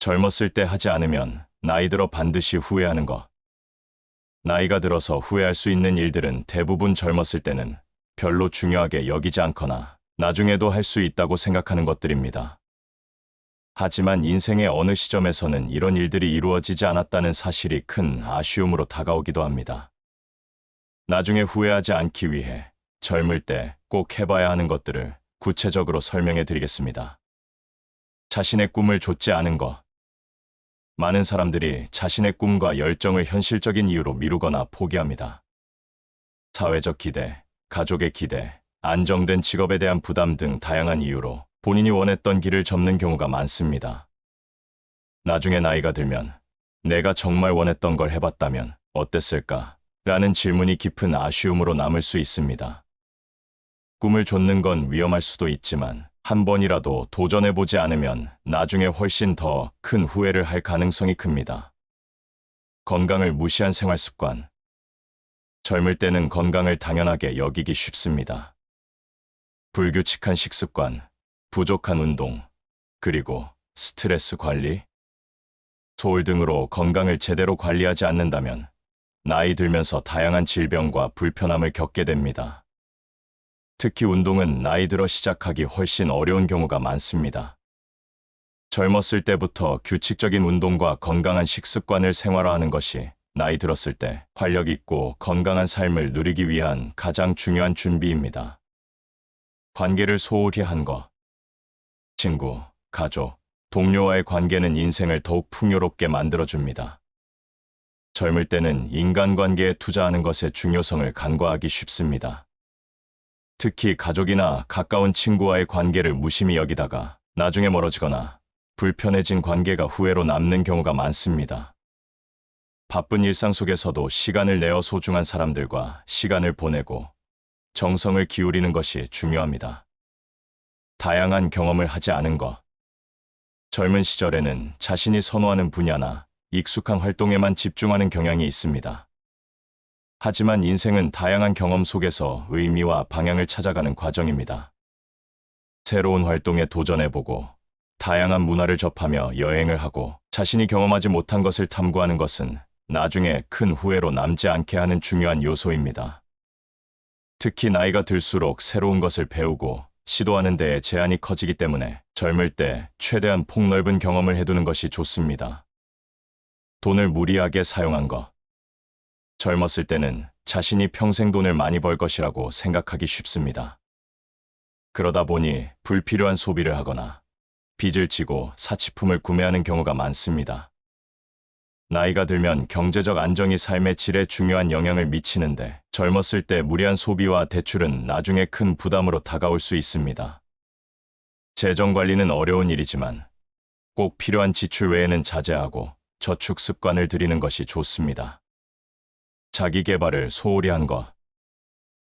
젊었을 때 하지 않으면 나이 들어 반드시 후회하는 것. 나이가 들어서 후회할 수 있는 일들은 대부분 젊었을 때는 별로 중요하게 여기지 않거나 나중에도 할 수 있다고 생각하는 것들입니다. 하지만 인생의 어느 시점에서는 이런 일들이 이루어지지 않았다는 사실이 큰 아쉬움으로 다가오기도 합니다. 나중에 후회하지 않기 위해 젊을 때 꼭 해봐야 하는 것들을 구체적으로 설명해 드리겠습니다. 자신의 꿈을 좇지 않은 것. 많은 사람들이 자신의 꿈과 열정을 현실적인 이유로 미루거나 포기합니다. 사회적 기대, 가족의 기대, 안정된 직업에 대한 부담 등 다양한 이유로 본인이 원했던 길을 접는 경우가 많습니다. 나중에 나이가 들면 내가 정말 원했던 걸 해봤다면 어땠을까? 라는 질문이 깊은 아쉬움으로 남을 수 있습니다. 꿈을 좇는 건 위험할 수도 있지만 한 번이라도 도전해보지 않으면 나중에 훨씬 더 큰 후회를 할 가능성이 큽니다. 건강을 무시한 생활 습관. 젊을 때는 건강을 당연하게 여기기 쉽습니다. 불규칙한 식습관, 부족한 운동, 그리고 스트레스 관리, 소울 등으로 건강을 제대로 관리하지 않는다면 나이 들면서 다양한 질병과 불편함을 겪게 됩니다. 특히 운동은 나이 들어 시작하기 훨씬 어려운 경우가 많습니다. 젊었을 때부터 규칙적인 운동과 건강한 식습관을 생활화하는 것이 나이 들었을 때 활력 있고 건강한 삶을 누리기 위한 가장 중요한 준비입니다. 관계를 소홀히 한 것. 친구, 가족, 동료와의 관계는 인생을 더욱 풍요롭게 만들어줍니다. 젊을 때는 인간관계에 투자하는 것의 중요성을 간과하기 쉽습니다. 특히 가족이나 가까운 친구와의 관계를 무심히 여기다가 나중에 멀어지거나 불편해진 관계가 후회로 남는 경우가 많습니다. 바쁜 일상 속에서도 시간을 내어 소중한 사람들과 시간을 보내고 정성을 기울이는 것이 중요합니다. 다양한 경험을 하지 않은 것. 젊은 시절에는 자신이 선호하는 분야나 익숙한 활동에만 집중하는 경향이 있습니다. 하지만 인생은 다양한 경험 속에서 의미와 방향을 찾아가는 과정입니다. 새로운 활동에 도전해보고 다양한 문화를 접하며 여행을 하고 자신이 경험하지 못한 것을 탐구하는 것은 나중에 큰 후회로 남지 않게 하는 중요한 요소입니다. 특히 나이가 들수록 새로운 것을 배우고 시도하는 데에 제한이 커지기 때문에 젊을 때 최대한 폭넓은 경험을 해두는 것이 좋습니다. 돈을 무리하게 사용한 것. 젊었을 때는 자신이 평생 돈을 많이 벌 것이라고 생각하기 쉽습니다. 그러다 보니 불필요한 소비를 하거나 빚을 지고 사치품을 구매하는 경우가 많습니다. 나이가 들면 경제적 안정이 삶의 질에 중요한 영향을 미치는데 젊었을 때 무리한 소비와 대출은 나중에 큰 부담으로 다가올 수 있습니다. 재정 관리는 어려운 일이지만 꼭 필요한 지출 외에는 자제하고 저축 습관을 들이는 것이 좋습니다. 자기 개발을 소홀히 한 것.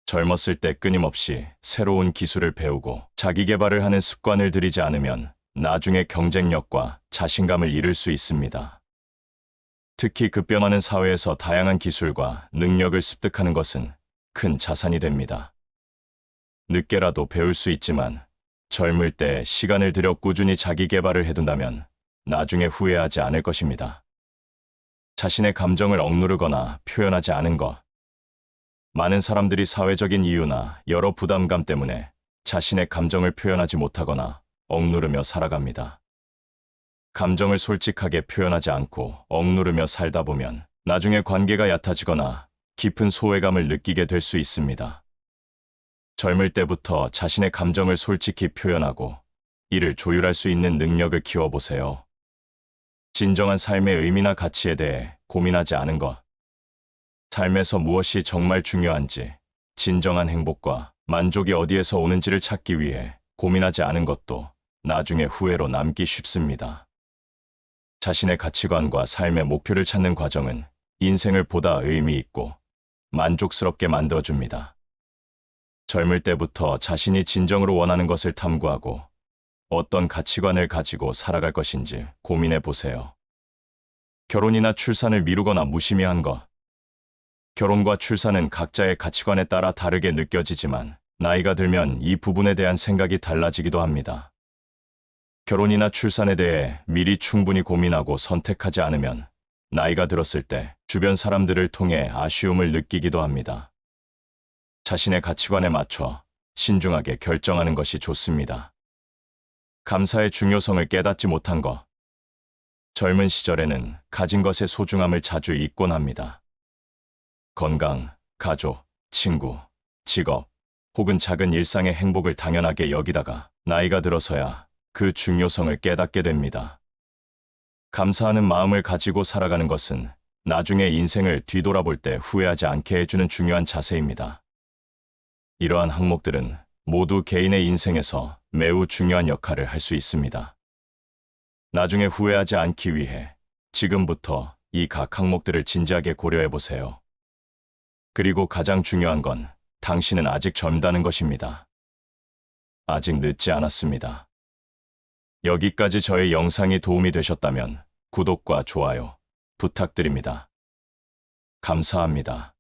젊었을 때 끊임없이 새로운 기술을 배우고 자기 개발을 하는 습관을 들이지 않으면 나중에 경쟁력과 자신감을 잃을 수 있습니다. 특히 급변하는 사회에서 다양한 기술과 능력을 습득하는 것은 큰 자산이 됩니다. 늦게라도 배울 수 있지만 젊을 때 시간을 들여 꾸준히 자기 개발을 해둔다면 나중에 후회하지 않을 것입니다. 자신의 감정을 억누르거나 표현하지 않은 것. 많은 사람들이 사회적인 이유나 여러 부담감 때문에 자신의 감정을 표현하지 못하거나 억누르며 살아갑니다. 감정을 솔직하게 표현하지 않고 억누르며 살다 보면 나중에 관계가 얕아지거나 깊은 소외감을 느끼게 될 수 있습니다. 젊을 때부터 자신의 감정을 솔직히 표현하고 이를 조율할 수 있는 능력을 키워보세요. 진정한 삶의 의미나 가치에 대해 고민하지 않은 것. 삶에서 무엇이 정말 중요한지, 진정한 행복과 만족이 어디에서 오는지를 찾기 위해 고민하지 않은 것도 나중에 후회로 남기 쉽습니다. 자신의 가치관과 삶의 목표를 찾는 과정은 인생을 보다 의미 있고 만족스럽게 만들어줍니다. 젊을 때부터 자신이 진정으로 원하는 것을 탐구하고 어떤 가치관을 가지고 살아갈 것인지 고민해 보세요. 결혼이나 출산을 미루거나 무심히 한 것. 결혼과 출산은 각자의 가치관에 따라 다르게 느껴지지만 나이가 들면 이 부분에 대한 생각이 달라지기도 합니다. 결혼이나 출산에 대해 미리 충분히 고민하고 선택하지 않으면 나이가 들었을 때 주변 사람들을 통해 아쉬움을 느끼기도 합니다. 자신의 가치관에 맞춰 신중하게 결정하는 것이 좋습니다. 감사의 중요성을 깨닫지 못한 것. 젊은 시절에는 가진 것의 소중함을 자주 잊곤 합니다. 건강, 가족, 친구, 직업, 혹은 작은 일상의 행복을 당연하게 여기다가 나이가 들어서야 그 중요성을 깨닫게 됩니다. 감사하는 마음을 가지고 살아가는 것은 나중에 인생을 뒤돌아볼 때 후회하지 않게 해주는 중요한 자세입니다. 이러한 항목들은 모두 개인의 인생에서 매우 중요한 역할을 할 수 있습니다. 나중에 후회하지 않기 위해 지금부터 이 각 항목들을 진지하게 고려해 보세요. 그리고 가장 중요한 건 당신은 아직 젊다는 것입니다. 아직 늦지 않았습니다. 여기까지 저의 영상이 도움이 되셨다면 구독과 좋아요 부탁드립니다. 감사합니다.